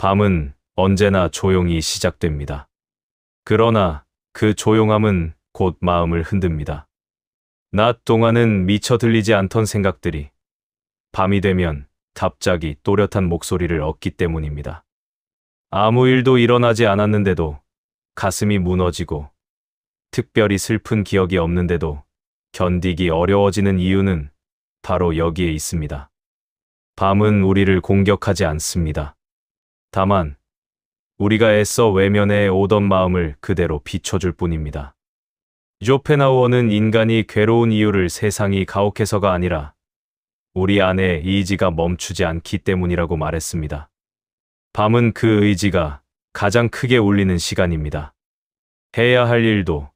밤은 언제나 조용히 시작됩니다. 그러나 그 조용함은 곧 마음을 흔듭니다. 낮 동안은 미처 들리지 않던 생각들이 밤이 되면 갑자기 또렷한 목소리를 얻기 때문입니다. 아무 일도 일어나지 않았는데도 가슴이 무너지고 특별히 슬픈 기억이 없는데도 견디기 어려워지는 이유는 바로 여기에 있습니다. 밤은 우리를 공격하지 않습니다. 다만 우리가 애써 외면해 오던 마음을 그대로 비춰줄 뿐입니다. 쇼펜하우어는 인간이 괴로운 이유를 세상이 가혹해서가 아니라 우리 안에 의지가 멈추지 않기 때문이라고 말했습니다. 밤은 그 의지가 가장 크게 울리는 시간입니다. 해야 할 일도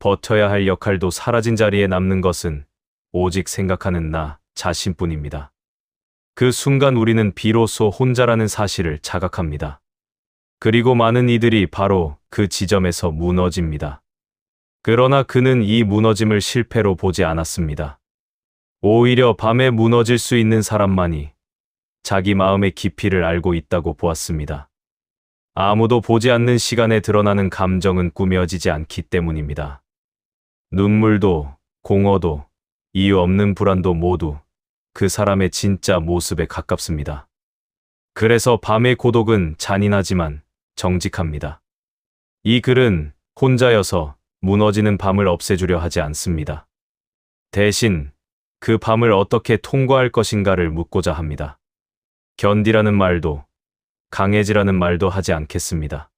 버텨야 할 역할도 사라진 자리에 남는 것은 오직 생각하는 나 자신뿐입니다. 그 순간 우리는 비로소 혼자라는 사실을 자각합니다. 그리고 많은 이들이 바로 그 지점에서 무너집니다. 그러나 그는 이 무너짐을 실패로 보지 않았습니다. 오히려 밤에 무너질 수 있는 사람만이 자기 마음의 깊이를 알고 있다고 보았습니다. 아무도 보지 않는 시간에 드러나는 감정은 꾸며지지 않기 때문입니다. 눈물도, 공허도, 이유 없는 불안도 모두 그 사람의 진짜 모습에 가깝습니다. 그래서 밤의 고독은 잔인하지만 정직합니다. 이 글은 혼자여서 무너지는 밤을 없애주려 하지 않습니다. 대신 그 밤을 어떻게 통과할 것인가를 묻고자 합니다. 견디라는 말도 강해지라는 말도 하지 않겠습니다.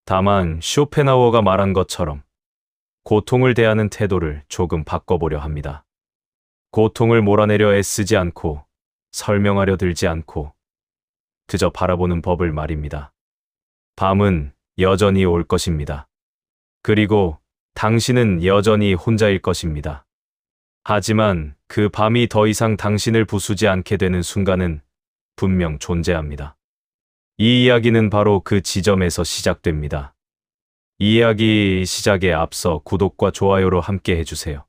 다만 쇼펜하우어가 말한 것처럼 고통을 대하는 태도를 조금 바꿔보려 합니다. 고통을 몰아내려 애쓰지 않고 설명하려 들지 않고 그저 바라보는 법을 말입니다. 밤은 여전히 올 것입니다. 그리고 당신은 여전히 혼자일 것입니다. 하지만 그 밤이 더 이상 당신을 부수지 않게 되는 순간은 분명 존재합니다. 이 이야기는 바로 그 지점에서 시작됩니다. 이 이야기 시작에 앞서 구독과 좋아요로 함께 해주세요.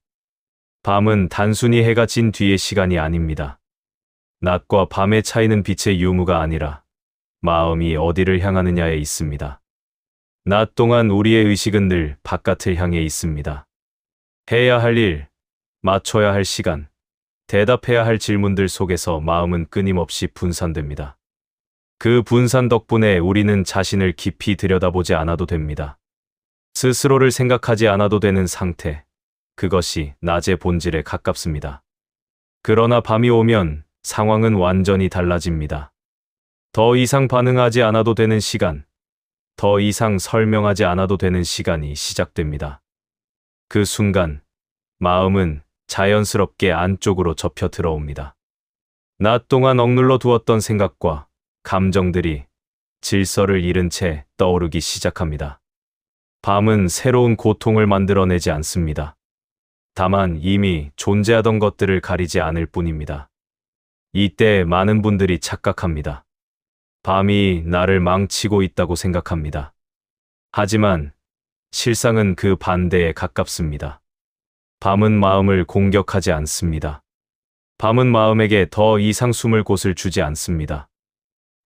밤은 단순히 해가 진 뒤의 시간이 아닙니다. 낮과 밤의 차이는 빛의 유무가 아니라 마음이 어디를 향하느냐에 있습니다. 낮 동안 우리의 의식은 늘 바깥을 향해 있습니다. 해야 할 일, 맞춰야 할 시간, 대답해야 할 질문들 속에서 마음은 끊임없이 분산됩니다. 그 분산 덕분에 우리는 자신을 깊이 들여다보지 않아도 됩니다. 스스로를 생각하지 않아도 되는 상태, 그것이 낮의 본질에 가깝습니다. 그러나 밤이 오면 상황은 완전히 달라집니다. 더 이상 반응하지 않아도 되는 시간, 더 이상 설명하지 않아도 되는 시간이 시작됩니다. 그 순간 마음은 자연스럽게 안쪽으로 접혀 들어옵니다. 낮 동안 억눌러 두었던 생각과 감정들이 질서를 잃은 채 떠오르기 시작합니다. 밤은 새로운 고통을 만들어내지 않습니다. 다만 이미 존재하던 것들을 가리지 않을 뿐입니다. 이때 많은 분들이 착각합니다. 밤이 나를 망치고 있다고 생각합니다. 하지만 실상은 그 반대에 가깝습니다. 밤은 마음을 공격하지 않습니다. 밤은 마음에게 더 이상 숨을 곳을 주지 않습니다.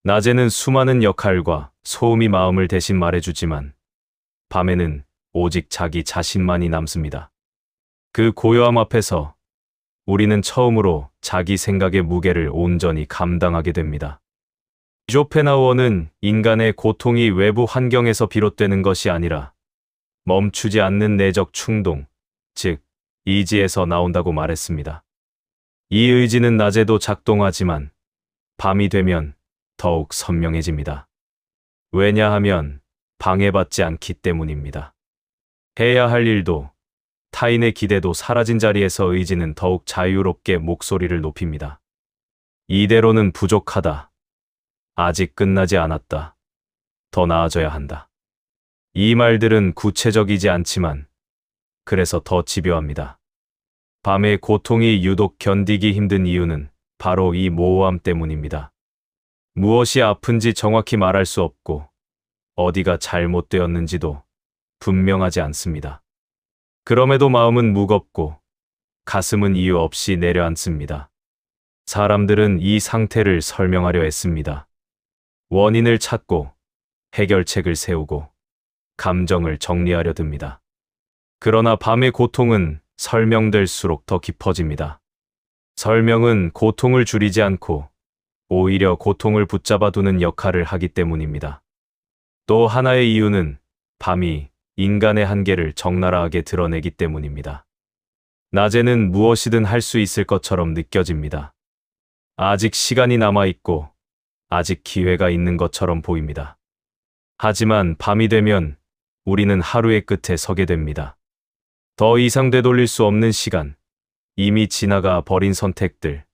낮에는 수많은 역할과 소음이 마음을 대신 말해주지만 밤에는 오직 자기 자신만이 남습니다. 그 고요함 앞에서 우리는 처음으로 자기 생각의 무게를 온전히 감당하게 됩니다. 쇼펜하우어는 인간의 고통이 외부 환경에서 비롯되는 것이 아니라 멈추지 않는 내적 충동, 즉 의지에서 나온다고 말했습니다. 이 의지는 낮에도 작동하지만 밤이 되면 더욱 선명해집니다. 왜냐하면 방해받지 않기 때문입니다. 해야 할 일도 타인의 기대도 사라진 자리에서 의지는 더욱 자유롭게 목소리를 높입니다. 이대로는 부족하다. 아직 끝나지 않았다. 더 나아져야 한다. 이 말들은 구체적이지 않지만 그래서 더 집요합니다. 밤의 고통이 유독 견디기 힘든 이유는 바로 이 모호함 때문입니다. 무엇이 아픈지 정확히 말할 수 없고 어디가 잘못되었는지도 분명하지 않습니다. 그럼에도 마음은 무겁고 가슴은 이유 없이 내려앉습니다. 사람들은 이 상태를 설명하려 했습니다. 원인을 찾고 해결책을 세우고 감정을 정리하려 듭니다. 그러나 밤의 고통은 설명될수록 더 깊어집니다. 설명은 고통을 줄이지 않고 오히려 고통을 붙잡아 두는 역할을 하기 때문입니다. 또 하나의 이유는 밤이 인간의 한계를 적나라하게 드러내기 때문입니다. 낮에는 무엇이든 할 수 있을 것처럼 느껴집니다. 아직 시간이 남아있고 아직 기회가 있는 것처럼 보입니다. 하지만 밤이 되면 우리는 하루의 끝에 서게 됩니다. 더 이상 되돌릴 수 없는 시간, 이미 지나가 버린 선택들,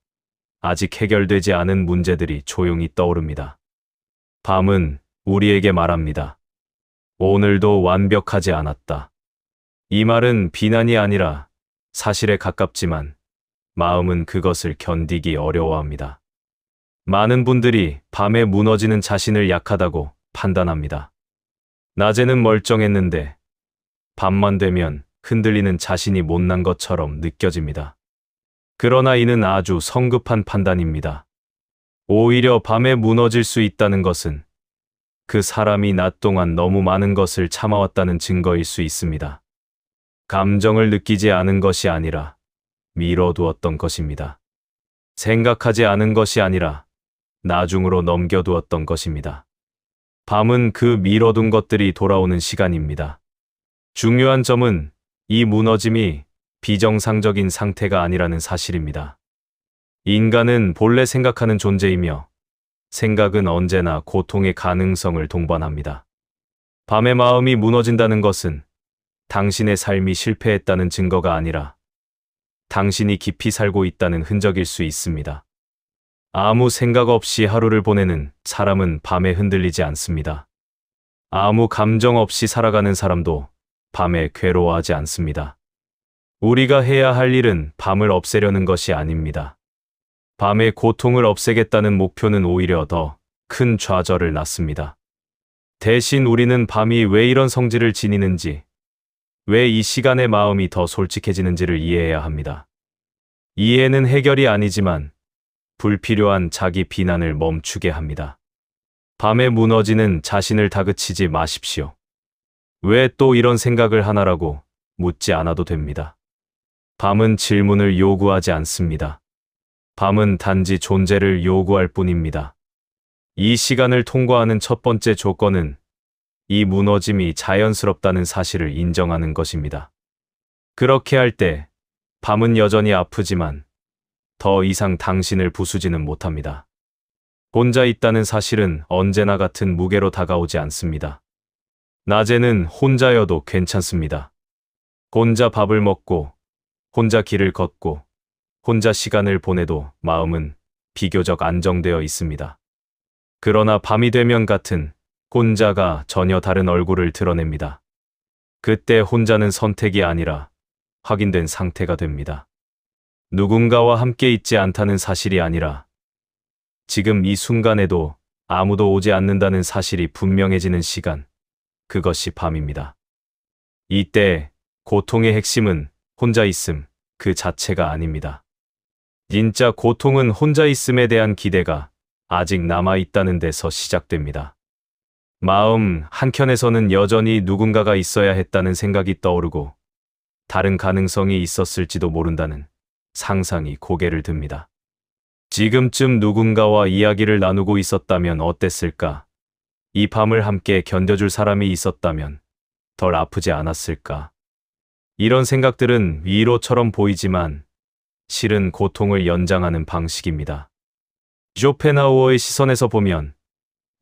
아직 해결되지 않은 문제들이 조용히 떠오릅니다. 밤은 우리에게 말합니다. 오늘도 완벽하지 않았다. 이 말은 비난이 아니라 사실에 가깝지만 마음은 그것을 견디기 어려워합니다. 많은 분들이 밤에 무너지는 자신을 약하다고 판단합니다. 낮에는 멀쩡했는데 밤만 되면 흔들리는 자신이 못난 것처럼 느껴집니다. 그러나 이는 아주 성급한 판단입니다. 오히려 밤에 무너질 수 있다는 것은 그 사람이 낮 동안 너무 많은 것을 참아왔다는 증거일 수 있습니다. 감정을 느끼지 않은 것이 아니라 미뤄두었던 것입니다. 생각하지 않은 것이 아니라 나중으로 넘겨두었던 것입니다. 밤은 그 미뤄둔 것들이 돌아오는 시간입니다. 중요한 점은 이 무너짐이 비정상적인 상태가 아니라는 사실입니다. 인간은 본래 생각하는 존재이며 생각은 언제나 고통의 가능성을 동반합니다. 밤에 마음이 무너진다는 것은 당신의 삶이 실패했다는 증거가 아니라 당신이 깊이 살고 있다는 흔적일 수 있습니다. 아무 생각 없이 하루를 보내는 사람은 밤에 흔들리지 않습니다. 아무 감정 없이 살아가는 사람도 밤에 괴로워하지 않습니다. 우리가 해야 할 일은 밤을 없애려는 것이 아닙니다. 밤의 고통을 없애겠다는 목표는 오히려 더 큰 좌절을 낳습니다. 대신 우리는 밤이 왜 이런 성질을 지니는지, 왜 이 시간에 마음이 더 솔직해지는지를 이해해야 합니다. 이해는 해결이 아니지만 불필요한 자기 비난을 멈추게 합니다. 밤에 무너지는 자신을 다그치지 마십시오. 왜 또 이런 생각을 하나라고 묻지 않아도 됩니다. 밤은 질문을 요구하지 않습니다. 밤은 단지 존재를 요구할 뿐입니다. 이 시간을 통과하는 첫 번째 조건은 이 무너짐이 자연스럽다는 사실을 인정하는 것입니다. 그렇게 할 때 밤은 여전히 아프지만 더 이상 당신을 부수지는 못합니다. 혼자 있다는 사실은 언제나 같은 무게로 다가오지 않습니다. 낮에는 혼자여도 괜찮습니다. 혼자 밥을 먹고, 혼자 길을 걷고, 혼자 시간을 보내도 마음은 비교적 안정되어 있습니다. 그러나 밤이 되면 같은 혼자가 전혀 다른 얼굴을 드러냅니다. 그때 혼자는 선택이 아니라 확인된 상태가 됩니다. 누군가와 함께 있지 않다는 사실이 아니라 지금 이 순간에도 아무도 오지 않는다는 사실이 분명해지는 시간, 그것이 밤입니다. 이때 고통의 핵심은 혼자 있음 그 자체가 아닙니다. 진짜 고통은 혼자 있음에 대한 기대가 아직 남아있다는 데서 시작됩니다. 마음 한켠에서는 여전히 누군가가 있어야 했다는 생각이 떠오르고 다른 가능성이 있었을지도 모른다는 상상이 고개를 듭니다. 지금쯤 누군가와 이야기를 나누고 있었다면 어땠을까? 이 밤을 함께 견뎌줄 사람이 있었다면 덜 아프지 않았을까? 이런 생각들은 위로처럼 보이지만 실은 고통을 연장하는 방식입니다. 쇼펜하우어의 시선에서 보면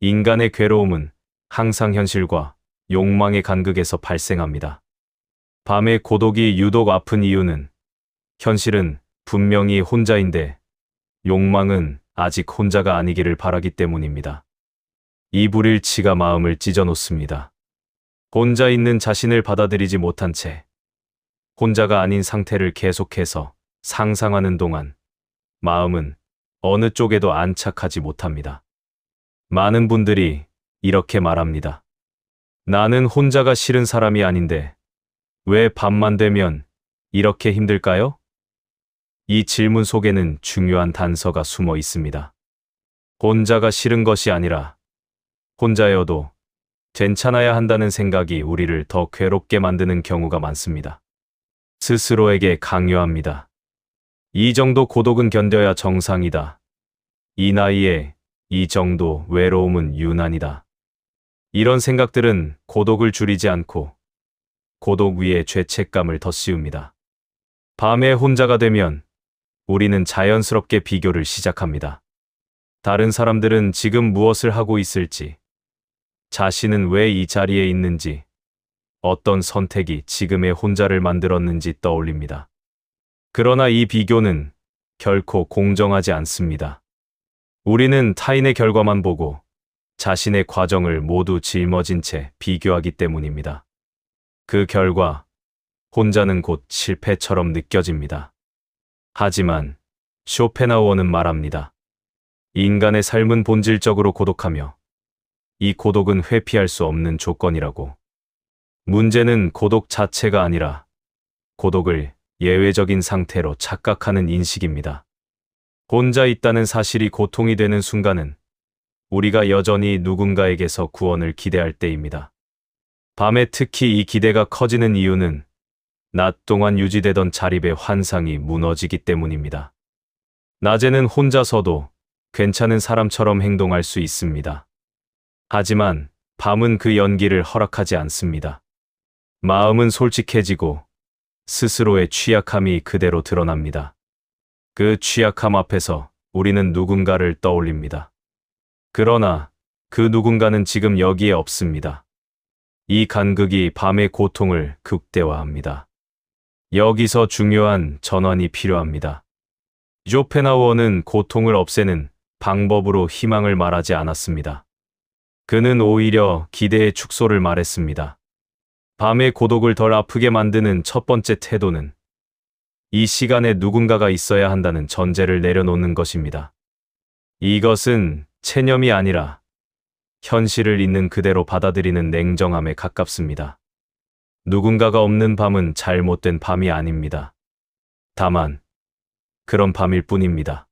인간의 괴로움은 항상 현실과 욕망의 간극에서 발생합니다. 밤의 고독이 유독 아픈 이유는 현실은 분명히 혼자인데 욕망은 아직 혼자가 아니기를 바라기 때문입니다. 이 불일치가 마음을 찢어놓습니다. 혼자 있는 자신을 받아들이지 못한 채 혼자가 아닌 상태를 계속해서 상상하는 동안 마음은 어느 쪽에도 안착하지 못합니다. 많은 분들이 이렇게 말합니다. 나는 혼자가 싫은 사람이 아닌데 왜 밤만 되면 이렇게 힘들까요? 이 질문 속에는 중요한 단서가 숨어 있습니다. 혼자가 싫은 것이 아니라 혼자여도 괜찮아야 한다는 생각이 우리를 더 괴롭게 만드는 경우가 많습니다. 스스로에게 강요합니다. 이 정도 고독은 견뎌야 정상이다. 이 나이에 이 정도 외로움은 유난이다. 이런 생각들은 고독을 줄이지 않고 고독 위에 죄책감을 더 씌웁니다. 밤에 혼자가 되면 우리는 자연스럽게 비교를 시작합니다. 다른 사람들은 지금 무엇을 하고 있을지, 자신은 왜 이 자리에 있는지, 어떤 선택이 지금의 혼자를 만들었는지 떠올립니다. 그러나 이 비교는 결코 공정하지 않습니다. 우리는 타인의 결과만 보고 자신의 과정을 모두 짊어진 채 비교하기 때문입니다. 그 결과 혼자는 곧 실패처럼 느껴집니다. 하지만 쇼펜하우어는 말합니다. 인간의 삶은 본질적으로 고독하며 이 고독은 회피할 수 없는 조건이라고. 문제는 고독 자체가 아니라 고독을 예외적인 상태로 착각하는 인식입니다. 혼자 있다는 사실이 고통이 되는 순간은 우리가 여전히 누군가에게서 구원을 기대할 때입니다. 밤에 특히 이 기대가 커지는 이유는 낮 동안 유지되던 자립의 환상이 무너지기 때문입니다. 낮에는 혼자서도 괜찮은 사람처럼 행동할 수 있습니다. 하지만 밤은 그 연기를 허락하지 않습니다. 마음은 솔직해지고 스스로의 취약함이 그대로 드러납니다. 그 취약함 앞에서 우리는 누군가를 떠올립니다. 그러나 그 누군가는 지금 여기에 없습니다. 이 간극이 밤의 고통을 극대화합니다. 여기서 중요한 전환이 필요합니다. 쇼펜하우어는 고통을 없애는 방법으로 희망을 말하지 않았습니다. 그는 오히려 기대의 축소를 말했습니다. 밤의 고독을 덜 아프게 만드는 첫 번째 태도는 이 시간에 누군가가 있어야 한다는 전제를 내려놓는 것입니다. 이것은 체념이 아니라 현실을 있는 그대로 받아들이는 냉정함에 가깝습니다. 누군가가 없는 밤은 잘못된 밤이 아닙니다. 다만 그런 밤일 뿐입니다.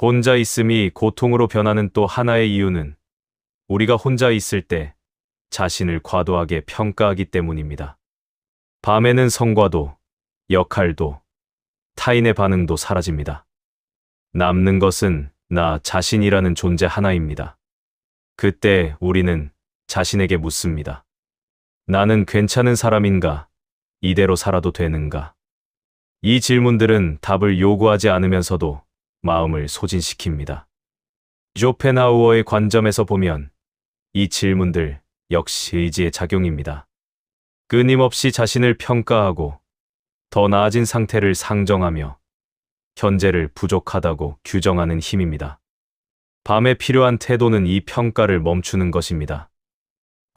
혼자 있음이 고통으로 변하는 또 하나의 이유는 우리가 혼자 있을 때 자신을 과도하게 평가하기 때문입니다. 밤에는 성과도, 역할도, 타인의 반응도 사라집니다. 남는 것은 나 자신이라는 존재 하나입니다. 그때 우리는 자신에게 묻습니다. 나는 괜찮은 사람인가? 이대로 살아도 되는가? 이 질문들은 답을 요구하지 않으면서도 마음을 소진시킵니다. 쇼펜하우어의 관점에서 보면 이 질문들 역시 의지의 작용입니다. 끊임없이 자신을 평가하고 더 나아진 상태를 상정하며 현재를 부족하다고 규정하는 힘입니다. 밤에 필요한 태도는 이 평가를 멈추는 것입니다.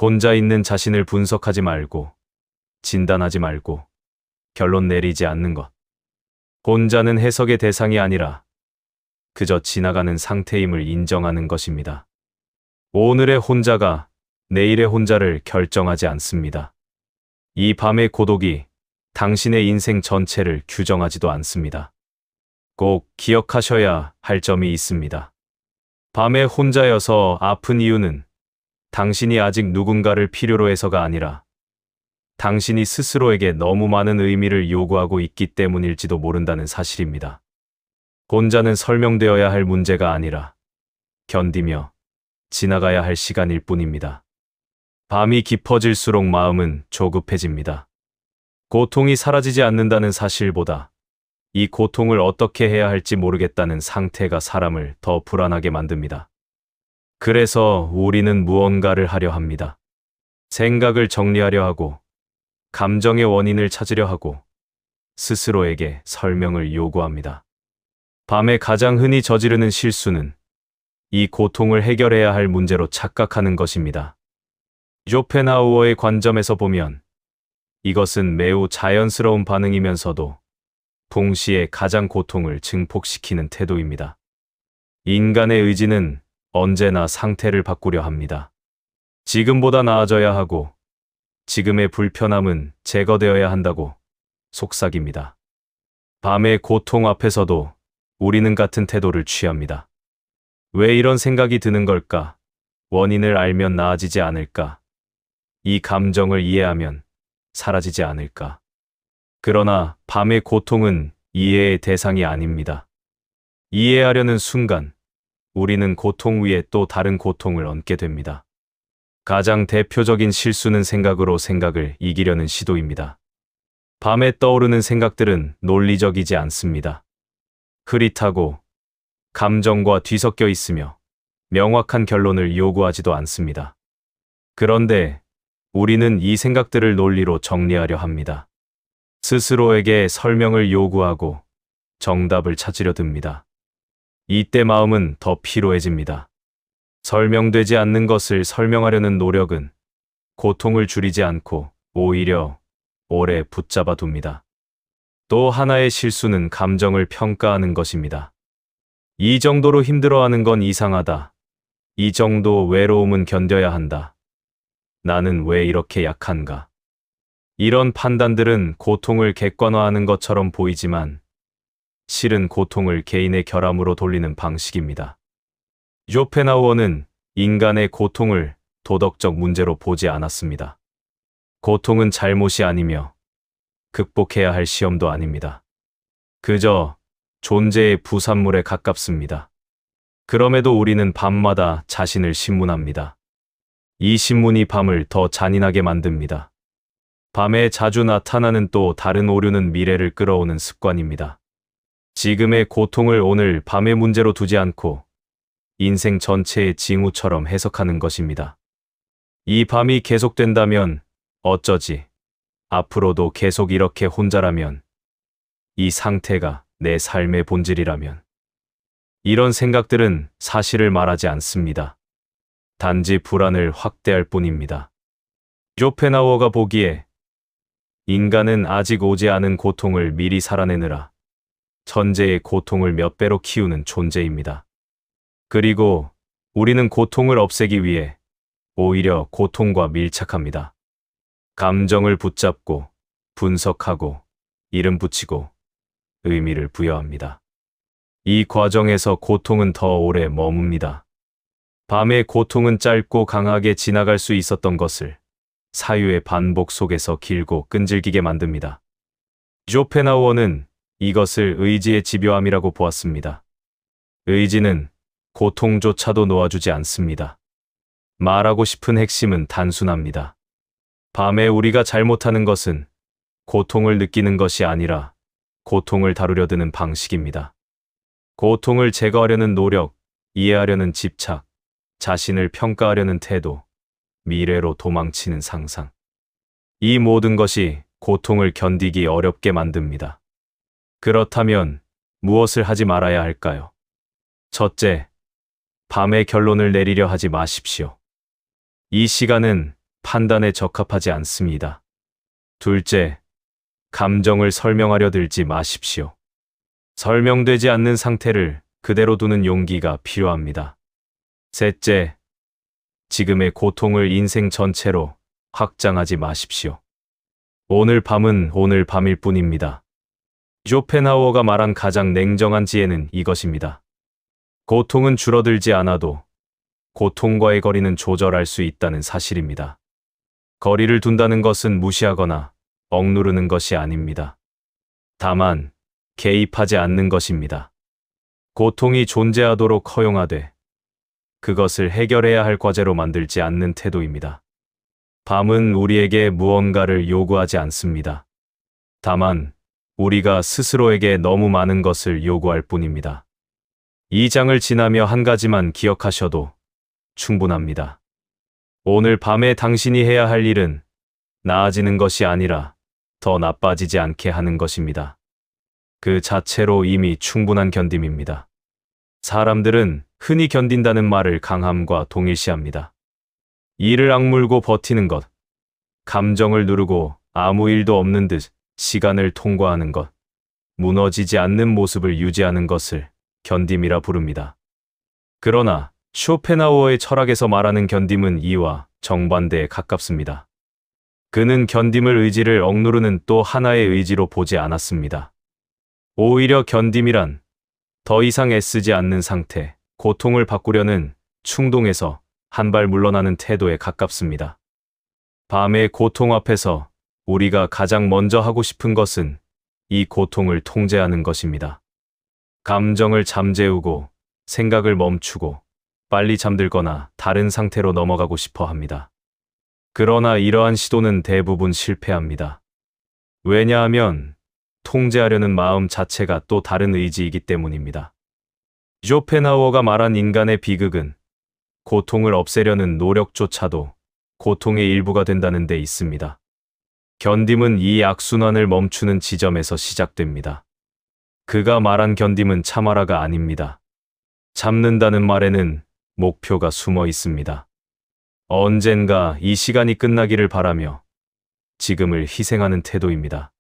혼자 있는 자신을 분석하지 말고, 진단하지 말고, 결론 내리지 않는 것. 혼자는 해석의 대상이 아니라 그저 지나가는 상태임을 인정하는 것입니다. 오늘의 혼자가 내일의 혼자를 결정하지 않습니다. 이 밤의 고독이 당신의 인생 전체를 규정하지도 않습니다. 꼭 기억하셔야 할 점이 있습니다. 밤에 혼자여서 아픈 이유는 당신이 아직 누군가를 필요로 해서가 아니라 당신이 스스로에게 너무 많은 의미를 요구하고 있기 때문일지도 모른다는 사실입니다. 혼자는 설명되어야 할 문제가 아니라 견디며 지나가야 할 시간일 뿐입니다. 밤이 깊어질수록 마음은 조급해집니다. 고통이 사라지지 않는다는 사실보다 이 고통을 어떻게 해야 할지 모르겠다는 상태가 사람을 더 불안하게 만듭니다. 그래서 우리는 무언가를 하려 합니다. 생각을 정리하려 하고, 감정의 원인을 찾으려 하고, 스스로에게 설명을 요구합니다. 밤에 가장 흔히 저지르는 실수는 이 고통을 해결해야 할 문제로 착각하는 것입니다. 쇼펜하우어의 관점에서 보면 이것은 매우 자연스러운 반응이면서도 동시에 가장 고통을 증폭시키는 태도입니다. 인간의 의지는 언제나 상태를 바꾸려 합니다. 지금보다 나아져야 하고 지금의 불편함은 제거되어야 한다고 속삭입니다. 밤의 고통 앞에서도 우리는 같은 태도를 취합니다. 왜 이런 생각이 드는 걸까? 원인을 알면 나아지지 않을까? 이 감정을 이해하면 사라지지 않을까? 그러나 밤의 고통은 이해의 대상이 아닙니다. 이해하려는 순간 우리는 고통 위에 또 다른 고통을 얹게 됩니다. 가장 대표적인 실수는 생각으로 생각을 이기려는 시도입니다. 밤에 떠오르는 생각들은 논리적이지 않습니다. 흐릿하고 감정과 뒤섞여 있으며 명확한 결론을 요구하지도 않습니다. 그런데 우리는 이 생각들을 논리로 정리하려 합니다. 스스로에게 설명을 요구하고 정답을 찾으려 듭니다. 이때 마음은 더 피로해집니다. 설명되지 않는 것을 설명하려는 노력은 고통을 줄이지 않고 오히려 오래 붙잡아 둡니다. 또 하나의 실수는 감정을 평가하는 것입니다. 이 정도로 힘들어하는 건 이상하다. 이 정도 외로움은 견뎌야 한다. 나는 왜 이렇게 약한가? 이런 판단들은 고통을 객관화하는 것처럼 보이지만 실은 고통을 개인의 결함으로 돌리는 방식입니다. 쇼펜하우어는 인간의 고통을 도덕적 문제로 보지 않았습니다. 고통은 잘못이 아니며 극복해야 할 시험도 아닙니다. 그저 존재의 부산물에 가깝습니다. 그럼에도 우리는 밤마다 자신을 신문합니다. 이 신문이 밤을 더 잔인하게 만듭니다. 밤에 자주 나타나는 또 다른 오류는 미래를 끌어오는 습관입니다. 지금의 고통을 오늘 밤의 문제로 두지 않고 인생 전체의 징후처럼 해석하는 것입니다. 이 밤이 계속된다면 어쩌지? 앞으로도 계속 이렇게 혼자라면? 이 상태가 내 삶의 본질이라면? 이런 생각들은 사실을 말하지 않습니다. 단지 불안을 확대할 뿐입니다. 쇼펜하우어가 보기에 인간은 아직 오지 않은 고통을 미리 살아내느라 천재의 고통을 몇 배로 키우는 존재입니다. 그리고 우리는 고통을 없애기 위해 오히려 고통과 밀착합니다. 감정을 붙잡고 분석하고 이름 붙이고 의미를 부여합니다. 이 과정에서 고통은 더 오래 머뭅니다. 밤의 고통은 짧고 강하게 지나갈 수 있었던 것을 사유의 반복 속에서 길고 끈질기게 만듭니다. 쇼펜하우어는 이것을 의지의 집요함이라고 보았습니다. 의지는 고통조차도 놓아주지 않습니다. 말하고 싶은 핵심은 단순합니다. 밤에 우리가 잘못하는 것은 고통을 느끼는 것이 아니라 고통을 다루려 드는 방식입니다. 고통을 제거하려는 노력, 이해하려는 집착, 자신을 평가하려는 태도, 미래로 도망치는 상상. 이 모든 것이 고통을 견디기 어렵게 만듭니다. 그렇다면 무엇을 하지 말아야 할까요? 첫째, 밤에 결론을 내리려 하지 마십시오. 이 시간은 판단에 적합하지 않습니다. 둘째, 감정을 설명하려 들지 마십시오. 설명되지 않는 상태를 그대로 두는 용기가 필요합니다. 셋째, 지금의 고통을 인생 전체로 확장하지 마십시오. 오늘 밤은 오늘 밤일 뿐입니다. 쇼펜하우어가 말한 가장 냉정한 지혜는 이것입니다. 고통은 줄어들지 않아도 고통과의 거리는 조절할 수 있다는 사실입니다. 거리를 둔다는 것은 무시하거나 억누르는 것이 아닙니다. 다만 개입하지 않는 것입니다. 고통이 존재하도록 허용하되 그것을 해결해야 할 과제로 만들지 않는 태도입니다. 밤은 우리에게 무언가를 요구하지 않습니다. 다만 우리가 스스로에게 너무 많은 것을 요구할 뿐입니다. 이 장을 지나며 한 가지만 기억하셔도 충분합니다. 오늘 밤에 당신이 해야 할 일은 나아지는 것이 아니라 더 나빠지지 않게 하는 것입니다. 그 자체로 이미 충분한 견딤입니다. 사람들은 흔히 견딘다는 말을 강함과 동일시합니다. 이를 악물고 버티는 것, 감정을 누르고 아무 일도 없는 듯 시간을 통과하는 것, 무너지지 않는 모습을 유지하는 것을 견딤이라 부릅니다. 그러나 쇼펜하우어의 철학에서 말하는 견딤은 이와 정반대에 가깝습니다. 그는 견딤을 의지를 억누르는 또 하나의 의지로 보지 않았습니다. 오히려 견딤이란 더 이상 애쓰지 않는 상태, 고통을 바꾸려는 충동에서 한 발 물러나는 태도에 가깝습니다. 밤의 고통 앞에서 우리가 가장 먼저 하고 싶은 것은 이 고통을 통제하는 것입니다. 감정을 잠재우고 생각을 멈추고 빨리 잠들거나 다른 상태로 넘어가고 싶어 합니다. 그러나 이러한 시도는 대부분 실패합니다. 왜냐하면 통제하려는 마음 자체가 또 다른 의지이기 때문입니다. 쇼펜하우어가 말한 인간의 비극은 고통을 없애려는 노력조차도 고통의 일부가 된다는 데 있습니다. 견딤은 이 악순환을 멈추는 지점에서 시작됩니다. 그가 말한 견딤은 참아라가 아닙니다. 참는다는 말에는 목표가 숨어 있습니다. 언젠가 이 시간이 끝나기를 바라며 지금을 희생하는 태도입니다.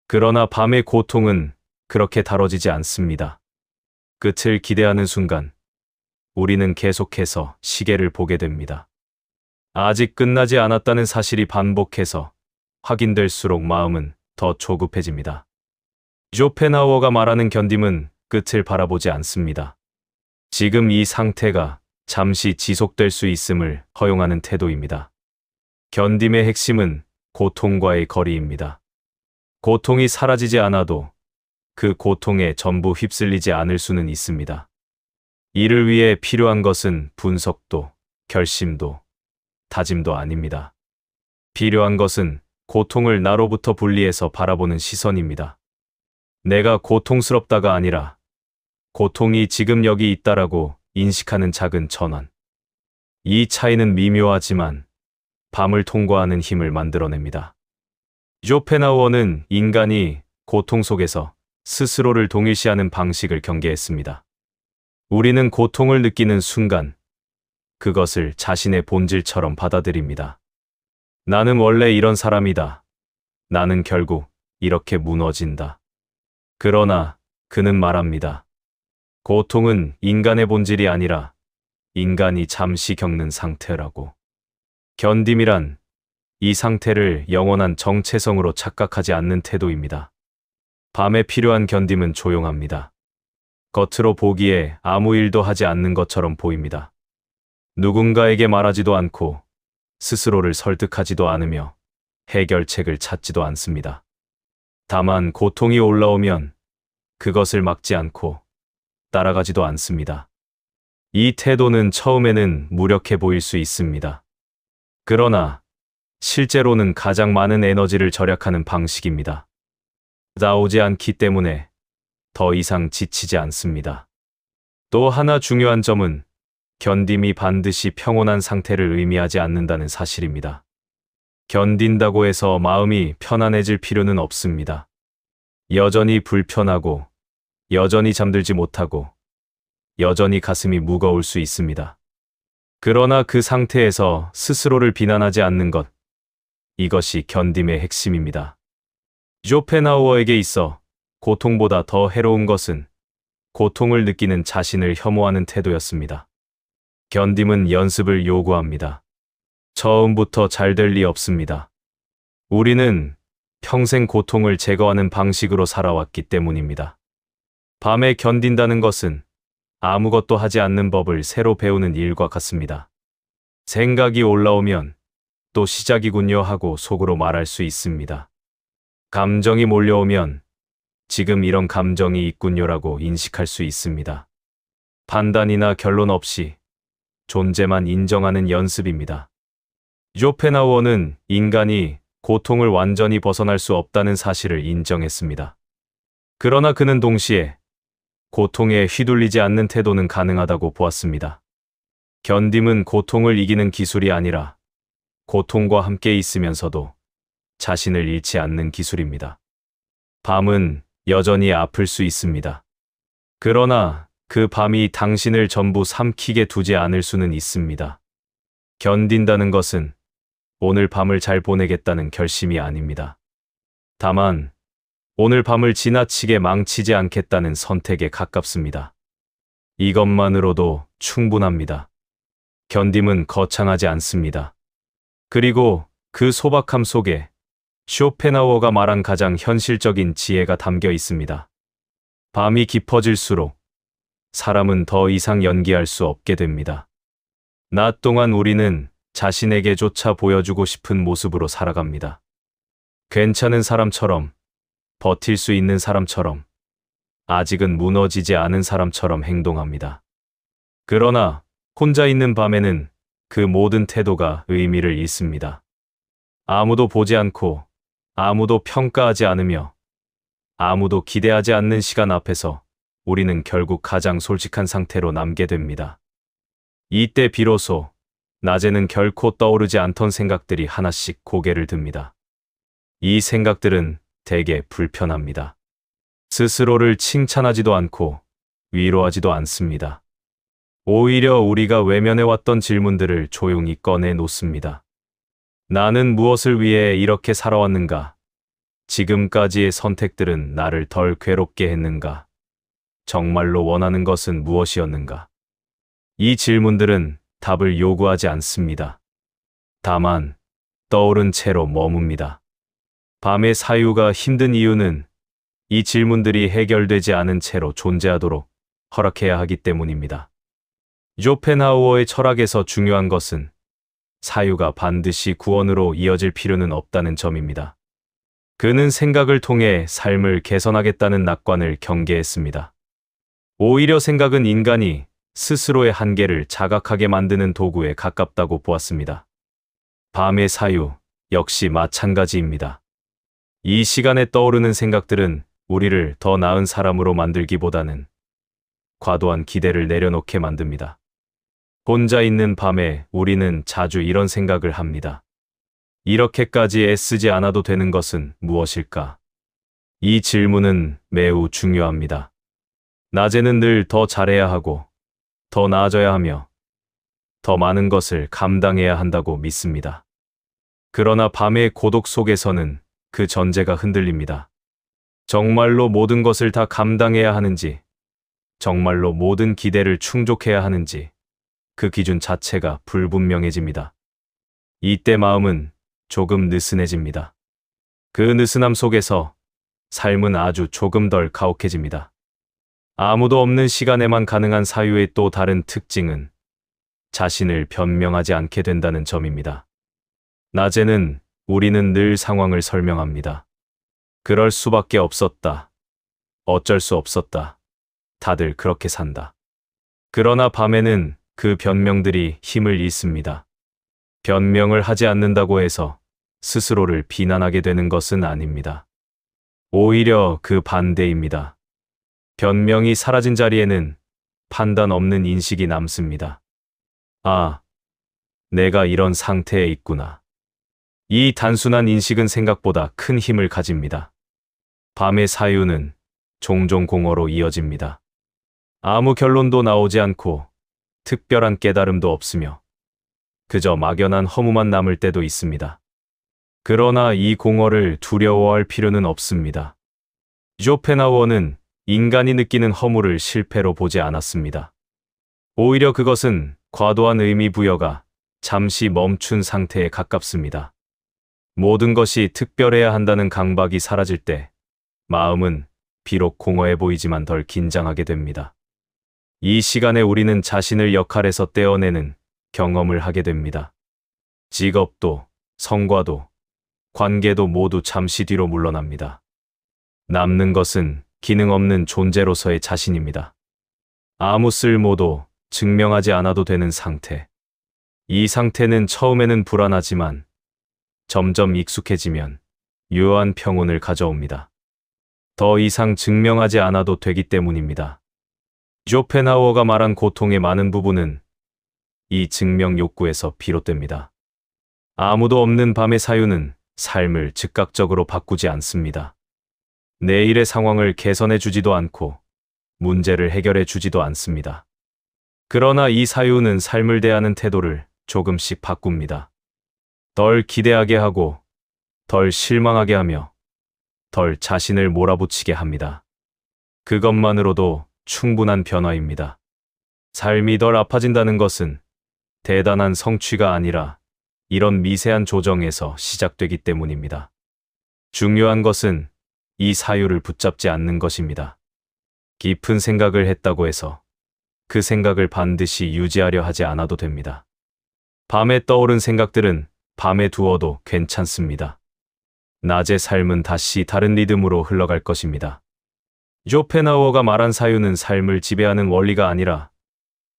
그러나 밤의 고통은 그렇게 다뤄지지 않습니다. 끝을 기대하는 순간 우리는 계속해서 시계를 보게 됩니다. 아직 끝나지 않았다는 사실이 반복해서 확인될수록 마음은 더 조급해집니다. 쇼펜하우어가 말하는 견딤은 끝을 바라보지 않습니다. 지금 이 상태가 잠시 지속될 수 있음을 허용하는 태도입니다. 견딤의 핵심은 고통과의 거리입니다. 고통이 사라지지 않아도 그 고통에 전부 휩쓸리지 않을 수는 있습니다. 이를 위해 필요한 것은 분석도, 결심도, 다짐도 아닙니다. 필요한 것은 고통을 나로부터 분리해서 바라보는 시선입니다. 내가 고통스럽다가 아니라 고통이 지금 여기 있다라고 인식하는 작은 전환. 이 차이는 미묘하지만 밤을 통과하는 힘을 만들어냅니다. 쇼펜하우어는 인간이 고통 속에서 스스로를 동일시하는 방식을 경계했습니다. 우리는 고통을 느끼는 순간 그것을 자신의 본질처럼 받아들입니다. 나는 원래 이런 사람이다. 나는 결국 이렇게 무너진다. 그러나 그는 말합니다. 고통은 인간의 본질이 아니라 인간이 잠시 겪는 상태라고. 견딤이란 이 상태를 영원한 정체성으로 착각하지 않는 태도입니다. 밤에 필요한 견딤은 조용합니다. 겉으로 보기에 아무 일도 하지 않는 것처럼 보입니다. 누군가에게 말하지도 않고 스스로를 설득하지도 않으며 해결책을 찾지도 않습니다. 다만 고통이 올라오면 그것을 막지 않고 따라가지도 않습니다. 이 태도는 처음에는 무력해 보일 수 있습니다. 그러나 실제로는 가장 많은 에너지를 절약하는 방식입니다. 나오지 않기 때문에 더 이상 지치지 않습니다. 또 하나 중요한 점은 견딤이 반드시 평온한 상태를 의미하지 않는다는 사실입니다. 견딘다고 해서 마음이 편안해질 필요는 없습니다. 여전히 불편하고, 여전히 잠들지 못하고, 여전히 가슴이 무거울 수 있습니다. 그러나 그 상태에서 스스로를 비난하지 않는 것, 이것이 견딤의 핵심입니다. 쇼펜하우어에게 있어 고통보다 더 해로운 것은 고통을 느끼는 자신을 혐오하는 태도였습니다. 견딤은 연습을 요구합니다. 처음부터 잘 될 리 없습니다. 우리는 평생 고통을 제거하는 방식으로 살아왔기 때문입니다. 밤에 견딘다는 것은 아무것도 하지 않는 법을 새로 배우는 일과 같습니다. 생각이 올라오면 또 시작이군요 하고 속으로 말할 수 있습니다. 감정이 몰려오면 지금 이런 감정이 있군요라고 인식할 수 있습니다. 판단이나 결론 없이 존재만 인정하는 연습입니다. 쇼펜하우어는 인간이 고통을 완전히 벗어날 수 없다는 사실을 인정했습니다. 그러나 그는 동시에 고통에 휘둘리지 않는 태도는 가능하다고 보았습니다. 견딤은 고통을 이기는 기술이 아니라 고통과 함께 있으면서도 자신을 잃지 않는 기술입니다. 밤은 여전히 아플 수 있습니다. 그러나 그 밤이 당신을 전부 삼키게 두지 않을 수는 있습니다. 견딘다는 것은 오늘 밤을 잘 보내겠다는 결심이 아닙니다. 다만 오늘 밤을 지나치게 망치지 않겠다는 선택에 가깝습니다. 이것만으로도 충분합니다. 견딤은 거창하지 않습니다. 그리고 그 소박함 속에 쇼펜하우어가 말한 가장 현실적인 지혜가 담겨 있습니다. 밤이 깊어질수록 사람은 더 이상 연기할 수 없게 됩니다. 낮 동안 우리는 자신에게조차 보여주고 싶은 모습으로 살아갑니다. 괜찮은 사람처럼, 버틸 수 있는 사람처럼, 아직은 무너지지 않은 사람처럼 행동합니다. 그러나 혼자 있는 밤에는 그 모든 태도가 의미를 잃습니다. 아무도 보지 않고, 아무도 평가하지 않으며, 아무도 기대하지 않는 시간 앞에서 우리는 결국 가장 솔직한 상태로 남게 됩니다. 이때 비로소 낮에는 결코 떠오르지 않던 생각들이 하나씩 고개를 듭니다. 이 생각들은 되게 불편합니다. 스스로를 칭찬하지도 않고 위로하지도 않습니다. 오히려 우리가 외면해왔던 질문들을 조용히 꺼내 놓습니다. 나는 무엇을 위해 이렇게 살아왔는가? 지금까지의 선택들은 나를 덜 괴롭게 했는가? 정말로 원하는 것은 무엇이었는가? 이 질문들은 답을 요구하지 않습니다. 다만 떠오른 채로 머뭅니다. 밤의 사유가 힘든 이유는 이 질문들이 해결되지 않은 채로 존재하도록 허락해야 하기 때문입니다. 쇼펜하우어의 철학에서 중요한 것은 사유가 반드시 구원으로 이어질 필요는 없다는 점입니다. 그는 생각을 통해 삶을 개선하겠다는 낙관을 경계했습니다. 오히려 생각은 인간이 스스로의 한계를 자각하게 만드는 도구에 가깝다고 보았습니다. 밤의 사유 역시 마찬가지입니다. 이 시간에 떠오르는 생각들은 우리를 더 나은 사람으로 만들기보다는 과도한 기대를 내려놓게 만듭니다. 혼자 있는 밤에 우리는 자주 이런 생각을 합니다. 이렇게까지 애쓰지 않아도 되는 것은 무엇일까? 이 질문은 매우 중요합니다. 낮에는 늘 더 잘해야 하고, 더 나아져야 하며, 더 많은 것을 감당해야 한다고 믿습니다. 그러나 밤의 고독 속에서는 그 전제가 흔들립니다. 정말로 모든 것을 다 감당해야 하는지, 정말로 모든 기대를 충족해야 하는지, 그 기준 자체가 불분명해집니다. 이때 마음은 조금 느슨해집니다. 그 느슨함 속에서 삶은 아주 조금 덜 가혹해집니다. 아무도 없는 시간에만 가능한 사유의 또 다른 특징은 자신을 변명하지 않게 된다는 점입니다. 낮에는 우리는 늘 상황을 설명합니다. 그럴 수밖에 없었다. 어쩔 수 없었다. 다들 그렇게 산다. 그러나 밤에는 그 변명들이 힘을 잃습니다. 변명을 하지 않는다고 해서 스스로를 비난하게 되는 것은 아닙니다. 오히려 그 반대입니다. 변명이 사라진 자리에는 판단 없는 인식이 남습니다. 아, 내가 이런 상태에 있구나. 이 단순한 인식은 생각보다 큰 힘을 가집니다. 밤의 사유는 종종 공허로 이어집니다. 아무 결론도 나오지 않고 특별한 깨달음도 없으며 그저 막연한 허무만 남을 때도 있습니다. 그러나 이 공허를 두려워할 필요는 없습니다. 쇼펜하우어는 인간이 느끼는 허무를 실패로 보지 않았습니다. 오히려 그것은 과도한 의미 부여가 잠시 멈춘 상태에 가깝습니다. 모든 것이 특별해야 한다는 강박이 사라질 때 마음은 비록 공허해 보이지만 덜 긴장하게 됩니다. 이 시간에 우리는 자신을 역할에서 떼어내는 경험을 하게 됩니다. 직업도, 성과도, 관계도 모두 잠시 뒤로 물러납니다. 남는 것은 기능 없는 존재로서의 자신입니다. 아무 쓸모도 증명하지 않아도 되는 상태. 이 상태는 처음에는 불안하지만 점점 익숙해지면 유효한 평온을 가져옵니다. 더 이상 증명하지 않아도 되기 때문입니다. 쇼펜하우어가 말한 고통의 많은 부분은 이 증명 욕구에서 비롯됩니다. 아무도 없는 밤의 사유는 삶을 즉각적으로 바꾸지 않습니다. 내일의 상황을 개선해 주지도 않고 문제를 해결해 주지도 않습니다. 그러나 이 사유는 삶을 대하는 태도를 조금씩 바꿉니다. 덜 기대하게 하고, 덜 실망하게 하며, 덜 자신을 몰아붙이게 합니다. 그것만으로도 충분한 변화입니다. 삶이 덜 아파진다는 것은 대단한 성취가 아니라 이런 미세한 조정에서 시작되기 때문입니다. 중요한 것은 이 사유를 붙잡지 않는 것입니다. 깊은 생각을 했다고 해서 그 생각을 반드시 유지하려 하지 않아도 됩니다. 밤에 떠오른 생각들은 밤에 두어도 괜찮습니다. 낮의 삶은 다시 다른 리듬으로 흘러갈 것입니다. 쇼펜하우어가 말한 사유는 삶을 지배하는 원리가 아니라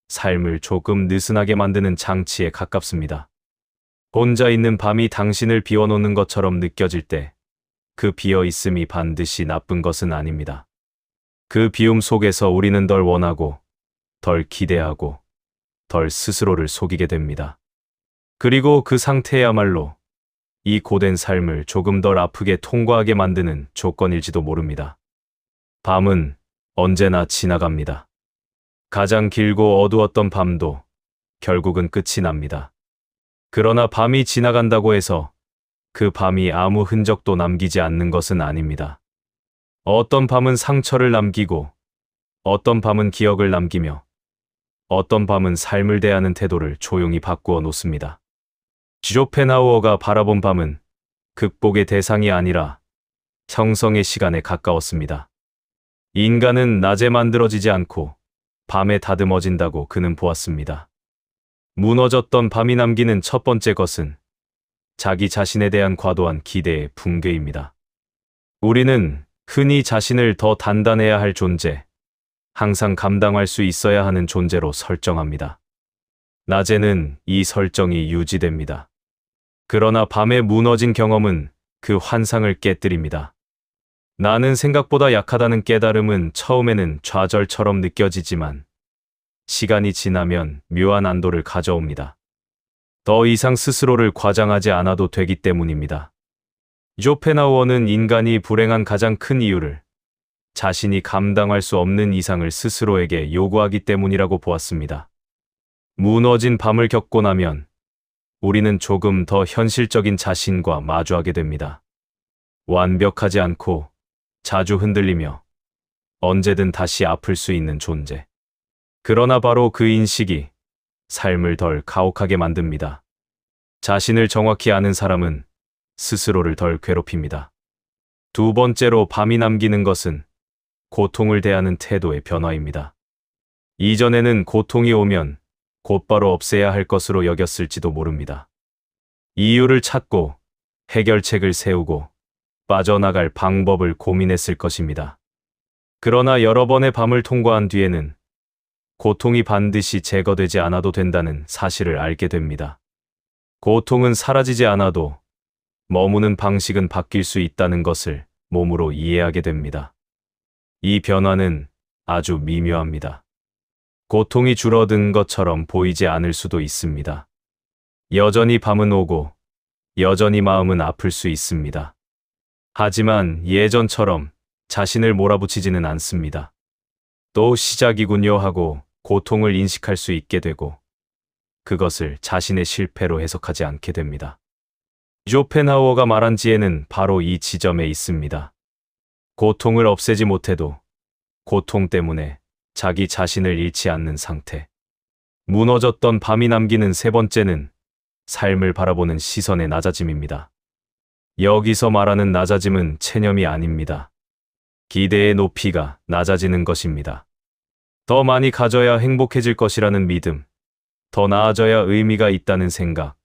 삶을 조금 느슨하게 만드는 장치에 가깝습니다. 혼자 있는 밤이 당신을 비워놓는 것처럼 느껴질 때 그 비어있음이 반드시 나쁜 것은 아닙니다. 그 비움 속에서 우리는 덜 원하고, 덜 기대하고, 덜 스스로를 속이게 됩니다. 그리고 그 상태야말로 이 고된 삶을 조금 덜 아프게 통과하게 만드는 조건일지도 모릅니다. 밤은 언제나 지나갑니다. 가장 길고 어두웠던 밤도 결국은 끝이 납니다. 그러나 밤이 지나간다고 해서 그 밤이 아무 흔적도 남기지 않는 것은 아닙니다. 어떤 밤은 상처를 남기고, 어떤 밤은 기억을 남기며, 어떤 밤은 삶을 대하는 태도를 조용히 바꾸어 놓습니다. 쇼펜하우어가 바라본 밤은 극복의 대상이 아니라 형성의 시간에 가까웠습니다. 인간은 낮에 만들어지지 않고 밤에 다듬어진다고 그는 보았습니다. 무너졌던 밤이 남기는 첫 번째 것은 자기 자신에 대한 과도한 기대의 붕괴입니다. 우리는 흔히 자신을 더 단단해야 할 존재, 항상 감당할 수 있어야 하는 존재로 설정합니다. 낮에는 이 설정이 유지됩니다. 그러나 밤에 무너진 경험은 그 환상을 깨뜨립니다. 나는 생각보다 약하다는 깨달음은 처음에는 좌절처럼 느껴지지만 시간이 지나면 묘한 안도를 가져옵니다. 더 이상 스스로를 과장하지 않아도 되기 때문입니다. 쇼펜하우어는 인간이 불행한 가장 큰 이유를 자신이 감당할 수 없는 이상을 스스로에게 요구하기 때문이라고 보았습니다. 무너진 밤을 겪고 나면 우리는 조금 더 현실적인 자신과 마주하게 됩니다. 완벽하지 않고 자주 흔들리며 언제든 다시 아플 수 있는 존재. 그러나 바로 그 인식이 삶을 덜 가혹하게 만듭니다. 자신을 정확히 아는 사람은 스스로를 덜 괴롭힙니다. 두 번째로 밤이 남기는 것은 고통을 대하는 태도의 변화입니다. 이전에는 고통이 오면 곧바로 없애야 할 것으로 여겼을지도 모릅니다. 이유를 찾고 해결책을 세우고 빠져나갈 방법을 고민했을 것입니다. 그러나 여러 번의 밤을 통과한 뒤에는 고통이 반드시 제거되지 않아도 된다는 사실을 알게 됩니다. 고통은 사라지지 않아도 머무는 방식은 바뀔 수 있다는 것을 몸으로 이해하게 됩니다. 이 변화는 아주 미묘합니다. 고통이 줄어든 것처럼 보이지 않을 수도 있습니다. 여전히 밤은 오고 여전히 마음은 아플 수 있습니다. 하지만 예전처럼 자신을 몰아붙이지는 않습니다. 또 시작이군요 하고 고통을 인식할 수 있게 되고 그것을 자신의 실패로 해석하지 않게 됩니다. 쇼펜하우어가 말한 지혜는 바로 이 지점에 있습니다. 고통을 없애지 못해도 고통 때문에 자기 자신을 잃지 않는 상태. 무너졌던 밤이 남기는 세 번째는 삶을 바라보는 시선의 낮아짐입니다. 여기서 말하는 낮아짐은 체념이 아닙니다. 기대의 높이가 낮아지는 것입니다. 더 많이 가져야 행복해질 것이라는 믿음, 더 나아져야 의미가 있다는 생각,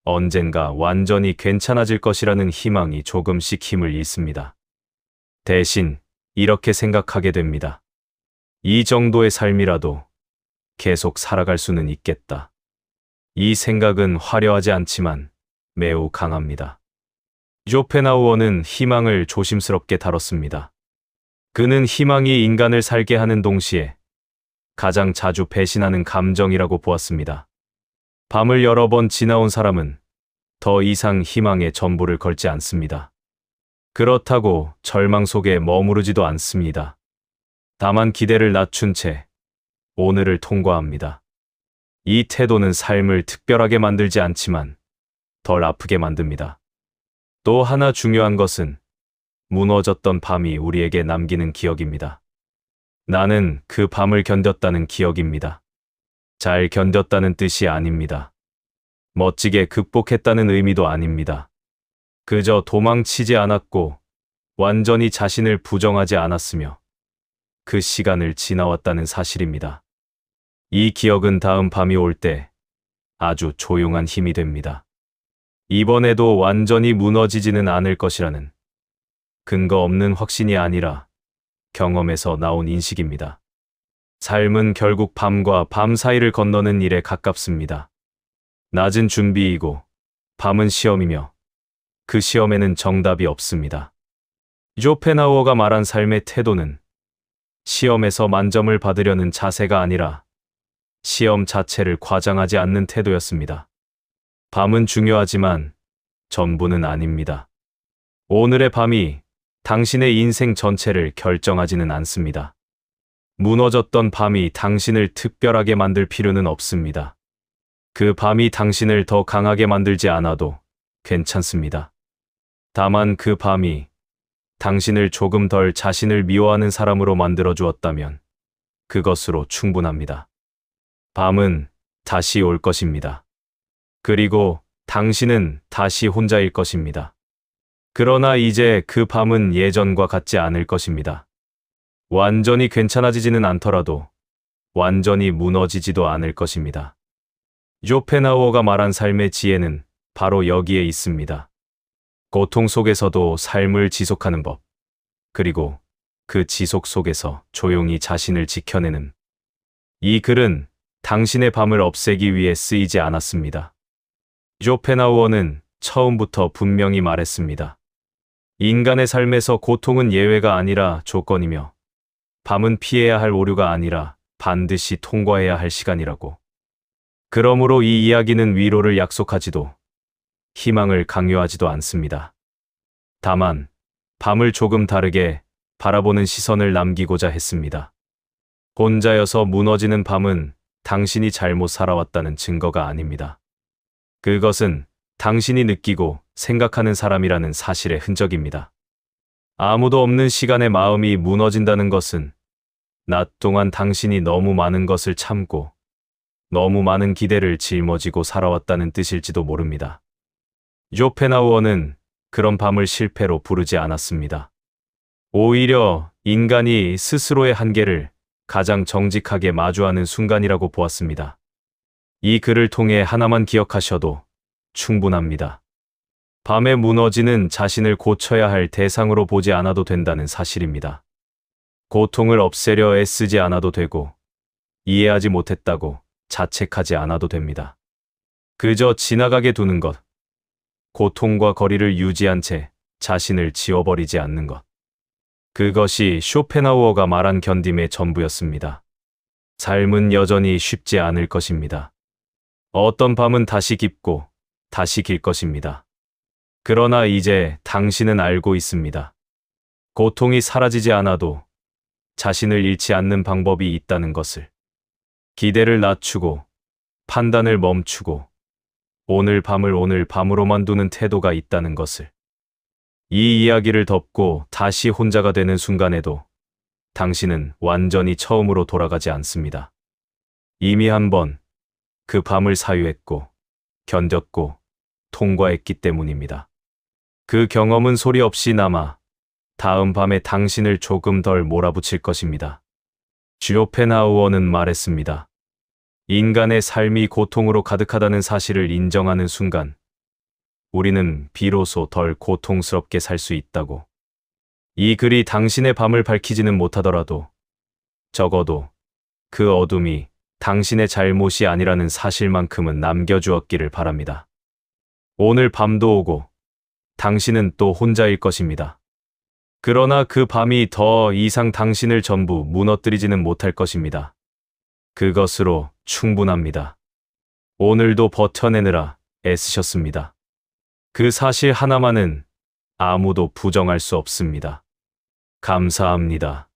언젠가 완전히 괜찮아질 것이라는 희망이 조금씩 힘을 잃습니다. 대신 이렇게 생각하게 됩니다. 이 정도의 삶이라도 계속 살아갈 수는 있겠다. 이 생각은 화려하지 않지만 매우 강합니다. 쇼펜하우어는 희망을 조심스럽게 다뤘습니다. 그는 희망이 인간을 살게 하는 동시에 가장 자주 배신하는 감정이라고 보았습니다. 밤을 여러 번 지나온 사람은 더 이상 희망에 전부를 걸지 않습니다. 그렇다고 절망 속에 머무르지도 않습니다. 다만 기대를 낮춘 채 오늘을 통과합니다. 이 태도는 삶을 특별하게 만들지 않지만 덜 아프게 만듭니다. 또 하나 중요한 것은 무너졌던 밤이 우리에게 남기는 기억입니다. 나는 그 밤을 견뎠다는 기억입니다. 잘 견뎠다는 뜻이 아닙니다. 멋지게 극복했다는 의미도 아닙니다. 그저 도망치지 않았고 완전히 자신을 부정하지 않았으며 그 시간을 지나왔다는 사실입니다. 이 기억은 다음 밤이 올 때 아주 조용한 힘이 됩니다. 이번에도 완전히 무너지지는 않을 것이라는 근거 없는 확신이 아니라 경험에서 나온 인식입니다. 삶은 결국 밤과 밤 사이를 건너는 일에 가깝습니다. 낮은 준비이고 밤은 시험이며 그 시험에는 정답이 없습니다. 쇼펜하우어가 말한 삶의 태도는 시험에서 만점을 받으려는 자세가 아니라 시험 자체를 과장하지 않는 태도였습니다. 밤은 중요하지만 전부는 아닙니다. 오늘의 밤이 당신의 인생 전체를 결정하지는 않습니다. 무너졌던 밤이 당신을 특별하게 만들 필요는 없습니다. 그 밤이 당신을 더 강하게 만들지 않아도 괜찮습니다. 다만 그 밤이 당신을 조금 덜 자신을 미워하는 사람으로 만들어 주었다면 그것으로 충분합니다. 밤은 다시 올 것입니다. 그리고 당신은 다시 혼자일 것입니다. 그러나 이제 그 밤은 예전과 같지 않을 것입니다. 완전히 괜찮아지지는 않더라도 완전히 무너지지도 않을 것입니다. 쇼펜하우어가 말한 삶의 지혜는 바로 여기에 있습니다. 고통 속에서도 삶을 지속하는 법, 그리고 그 지속 속에서 조용히 자신을 지켜내는. 이 글은 당신의 밤을 없애기 위해 쓰이지 않았습니다. 쇼펜하우어는 처음부터 분명히 말했습니다. 인간의 삶에서 고통은 예외가 아니라 조건이며 밤은 피해야 할 오류가 아니라 반드시 통과해야 할 시간이라고. 그러므로 이 이야기는 위로를 약속하지도 희망을 강요하지도 않습니다. 다만 밤을 조금 다르게 바라보는 시선을 남기고자 했습니다. 혼자여서 무너지는 밤은 당신이 잘못 살아왔다는 증거가 아닙니다. 그것은 당신이 느끼고 생각하는 사람이라는 사실의 흔적입니다. 아무도 없는 시간에 마음이 무너진다는 것은 낮 동안 당신이 너무 많은 것을 참고 너무 많은 기대를 짊어지고 살아왔다는 뜻일지도 모릅니다. 쇼펜하우어는 그런 밤을 실패로 부르지 않았습니다. 오히려 인간이 스스로의 한계를 가장 정직하게 마주하는 순간이라고 보았습니다. 이 글을 통해 하나만 기억하셔도 충분합니다. 밤에 무너지는 자신을 고쳐야 할 대상으로 보지 않아도 된다는 사실입니다. 고통을 없애려 애쓰지 않아도 되고 이해하지 못했다고 자책하지 않아도 됩니다. 그저 지나가게 두는 것, 고통과 거리를 유지한 채 자신을 지워버리지 않는 것. 그것이 쇼펜하우어가 말한 견딤의 전부였습니다. 삶은 여전히 쉽지 않을 것입니다. 어떤 밤은 다시 깊고 다시 길 것입니다. 그러나 이제 당신은 알고 있습니다. 고통이 사라지지 않아도 자신을 잃지 않는 방법이 있다는 것을. 기대를 낮추고 판단을 멈추고 오늘 밤을 오늘 밤으로만 두는 태도가 있다는 것을. 이 이야기를 덮고 다시 혼자가 되는 순간에도 당신은 완전히 처음으로 돌아가지 않습니다. 이미 한번 그 밤을 사유했고 견뎠고 통과했기 때문입니다. 그 경험은 소리 없이 남아 다음 밤에 당신을 조금 덜 몰아붙일 것입니다. 쇼펜하우어는 말했습니다. 인간의 삶이 고통으로 가득하다는 사실을 인정하는 순간 우리는 비로소 덜 고통스럽게 살 수 있다고. 이 글이 당신의 밤을 밝히지는 못하더라도 적어도 그 어둠이 당신의 잘못이 아니라는 사실만큼은 남겨주었기를 바랍니다. 오늘 밤도 오고 당신은 또 혼자일 것입니다. 그러나 그 밤이 더 이상 당신을 전부 무너뜨리지는 못할 것입니다. 그것으로 충분합니다. 오늘도 버텨내느라 애쓰셨습니다. 그 사실 하나만은 아무도 부정할 수 없습니다. 감사합니다.